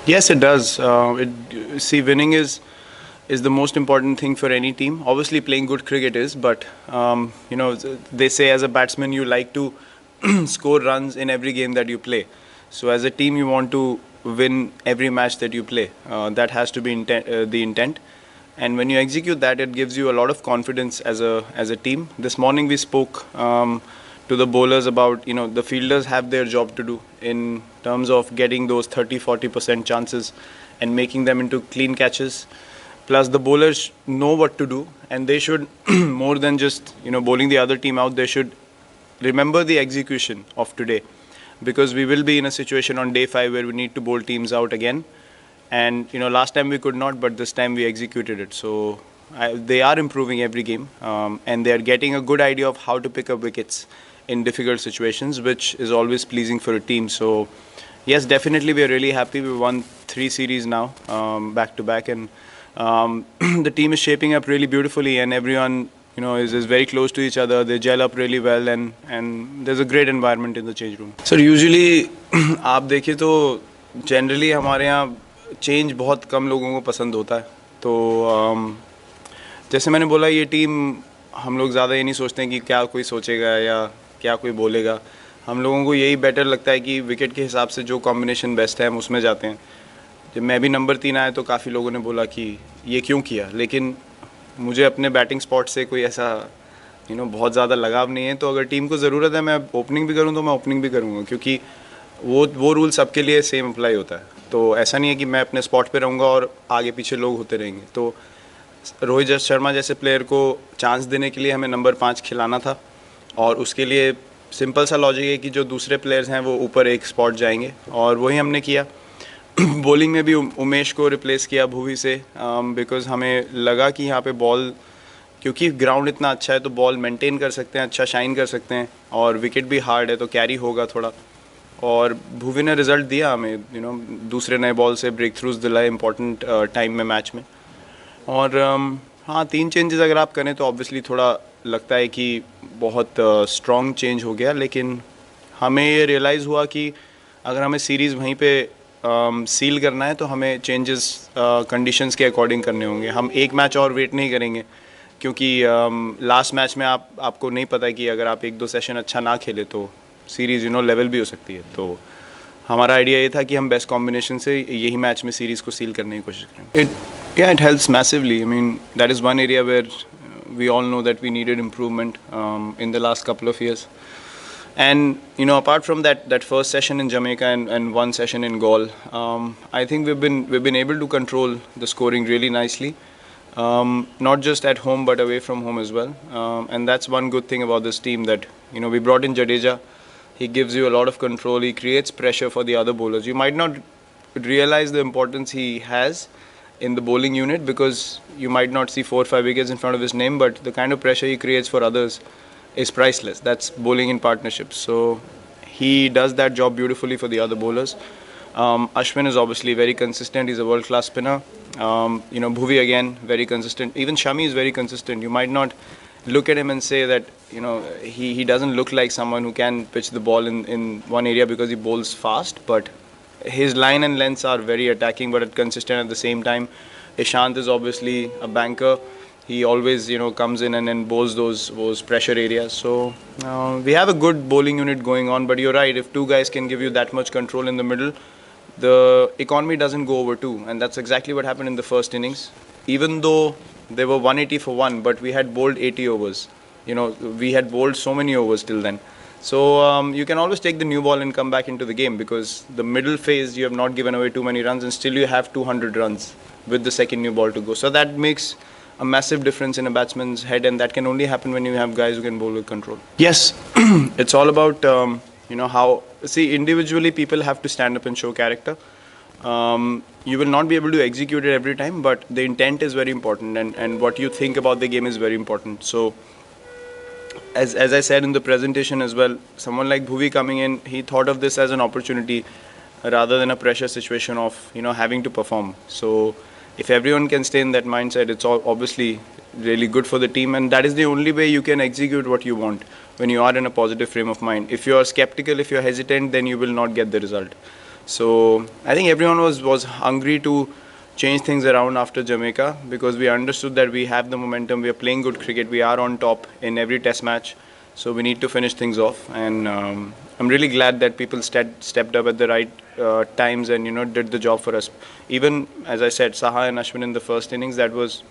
Yes, it does. Winning is the most important thing for any team. Obviously, playing good cricket is, but they say as a batsman you like to score runs in every game that you play. So as a team, you want to win every match that you play. That has to be the intent. And when you execute that, it gives you a lot of confidence as a team. This morning we spoke to the bowlers about the fielders have their job to do in terms of getting those 30-40% chances and making them into clean catches. Plus the bowlers know what to do, and they should more than just bowling the other team out. They should remember the execution of today, because we will be in a situation on day 5 where we need to bowl teams out again. And last time we could not, but this time we executed it. So they are improving every game, and they are getting a good idea of how to pick up wickets in difficult situations, which is always pleasing for a team. So yes, definitely we are really happy. We won 3 series now, back to back, and the team is shaping up really beautifully, and everyone is very close to each other. They gel up really well, and there's a great environment in the change room. Sir, usually आप देखिए तो generally हमारे यहाँ change बहुत कम लोगों को पसंद होता है. तो जैसे मैंने बोला, ये टीम हम लोग ज़्यादा ये नहीं सोचते हैं कि क्या कोई सोचेगा या क्या कोई बोलेगा. हम लोगों को यही बेटर लगता है कि विकेट के हिसाब से जो कॉम्बिनेशन बेस्ट है हम उसमें जाते हैं. जब मैं भी नंबर 3 आया तो काफ़ी लोगों ने बोला कि ये क्यों किया, लेकिन मुझे अपने बैटिंग स्पॉट से कोई ऐसा बहुत ज़्यादा लगाव नहीं है. तो अगर टीम को ज़रूरत है मैं ओपनिंग भी करूँ तो मैं ओपनिंग भी करूँगा, क्योंकि वो रूल सबके लिए सेम अप्लाई होता है. तो ऐसा नहीं है कि मैं अपने स्पॉट पे रहूँगा और आगे पीछे लोग होते रहेंगे. तो रोहित शर्मा जैसे प्लेयर को चांस देने के लिए हमें नंबर 5 खिलाना था, और उसके लिए सिंपल सा लॉजिक है कि जो दूसरे प्लेयर्स हैं वो ऊपर एक स्पॉट जाएंगे, और वही हमने किया. बॉलिंग में भी उमेश को रिप्लेस किया भुवी से, बिकॉज हमें लगा कि यहाँ पे बॉल, क्योंकि ग्राउंड इतना अच्छा है तो बॉल मेंटेन कर सकते हैं, अच्छा शाइन कर सकते हैं, और विकेट भी हार्ड है तो कैरी होगा थोड़ा. और भुवी ने रिजल्ट दिया हमें, दूसरे नए बॉल से ब्रेक थ्रूज दिलाए इंपॉर्टेंट टाइम में मैच में. और हाँ, 3 चेंजेस अगर आप करें तो ऑब्वियसली थोड़ा लगता है कि बहुत स्ट्रॉन्ग चेंज हो गया, लेकिन हमें ये रियलाइज़ हुआ कि अगर हमें सीरीज़ वहीं पे सील करना है तो हमें चेंजेस कंडीशंस के अकॉर्डिंग करने होंगे. हम एक मैच और वेट नहीं करेंगे, क्योंकि लास्ट मैच में आपको नहीं पता कि अगर आप 1-2 सेशन अच्छा ना खेले तो सीरीज़ लेवल भी हो सकती है. तो हमारा आइडिया ये था कि हम बेस्ट कॉम्बिनेशन से यही मैच में सीरीज़ को सील करने की कोशिश करें. It helps massively. I mean that is one area where we all know that we needed improvement in the last couple of years. And apart from that first session in Jamaica and one session in Gaul, I think we've been able to control the scoring really nicely, not just at home but away from home as well. And that's one good thing about this team, that we brought in Jadeja. He gives you a lot of control. He creates pressure for the other bowlers. You might not realize the importance he has in the bowling unit, because you might not see 4 or 5 wickets in front of his name, but the kind of pressure he creates for others is priceless. That's bowling in partnership. So he does that job beautifully for the other bowlers. Ashwin is obviously very consistent. He's a world-class spinner. Bhuvi again, very consistent. Even Shami is very consistent. You might not look at him and say that he doesn't look like someone who can pitch the ball in one area because he bowls fast, but his line and lengths are very attacking but consistent at the same time. Ishant is obviously a banker. He always comes in and then bowls those pressure areas. So we have a good bowling unit going on. But you're right, if 2 guys can give you that much control in the middle, the economy doesn't go over 2, and that's exactly what happened in the first innings. Even though they were 180 for 1, but we had bowled 80 overs. We had bowled so many overs till then. So you can always take the new ball and come back into the game, because the middle phase you have not given away too many runs, and still you have 200 runs with the second new ball to go. So that makes a massive difference in a batsman's head, and that can only happen when you have guys who can bowl with control. Yes, it's all about how, see, individually people have to stand up and show character. You will not be able to execute it every time, but the intent is very important, and what you think about the game is very important. So as I said in the presentation as well, someone like Bhuvi coming in, he thought of this as an opportunity rather than a pressure situation of having to perform. So if everyone can stay in that mindset, it's all obviously really good for the team, and that is the only way you can execute what you want, when you are in a positive frame of mind. If you are skeptical, if you are hesitant, then you will not get the result. So I think everyone was hungry to change things around after Jamaica, because we understood that we have the momentum, we are playing good cricket, we are on top in every test match, so we need to finish things off. And I'm really glad that people stepped up at the right times and did the job for us. Even as I said, Saha and Ashwin in the first innings, that was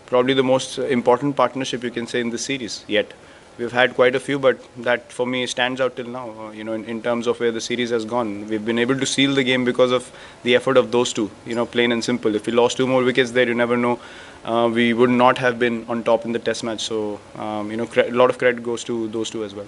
probably the most important partnership you can say in the series yet. We've had quite a few, but that for me stands out till now. In terms of where the series has gone, we've been able to seal the game because of the effort of those two. Plain and simple. If we lost two more wickets there, you never know. We would not have been on top in the Test match. So, a lot of credit goes to those two as well.